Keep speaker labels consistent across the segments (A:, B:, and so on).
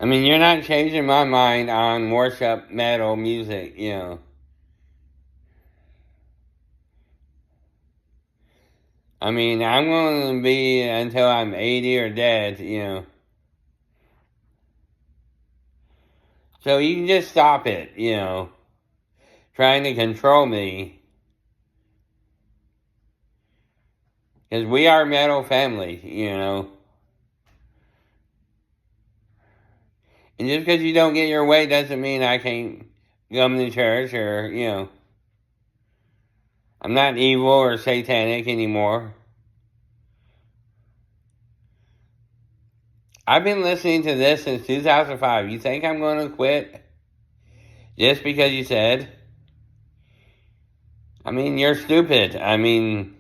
A: I mean, you're not changing my mind on worship metal music, I mean, I'm going to be until I'm 80 or dead. So you can just stop it, trying to control me. Because we are metal family. And just because you don't get your way doesn't mean I can't come to church or. I'm not evil or satanic anymore. I've been listening to this since 2005. You think I'm going to quit just because you said? I mean, you're stupid. I mean,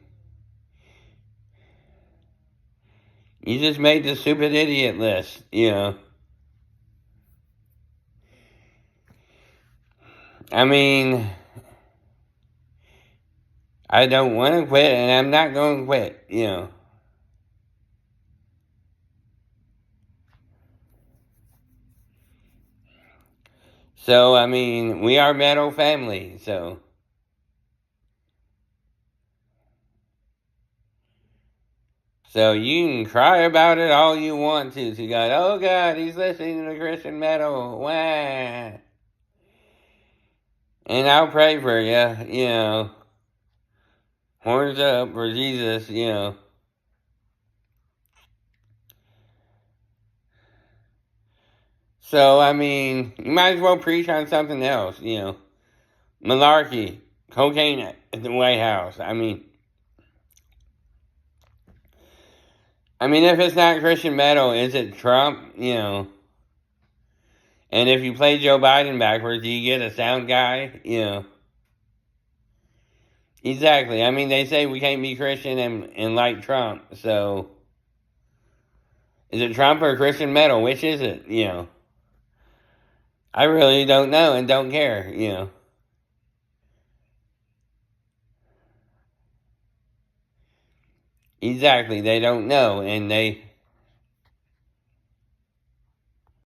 A: you just made the stupid idiot list. I mean, I don't want to quit and I'm not going to quit. So, I mean, we are metal family, so. So you can cry about it all you want to. So you go, oh God, he's listening to Christian metal. Wah. And I'll pray for you. Horns up for Jesus. So, I mean, you might as well preach on something else. Malarkey, cocaine at the White House. I mean, if it's not Christian metal, is it Trump? And if you play Joe Biden backwards, do you get a sound guy? Exactly. I mean, they say we can't be Christian and like Trump. So, is it Trump or Christian metal? Which is it? I really don't know and don't care. Exactly. They don't know and they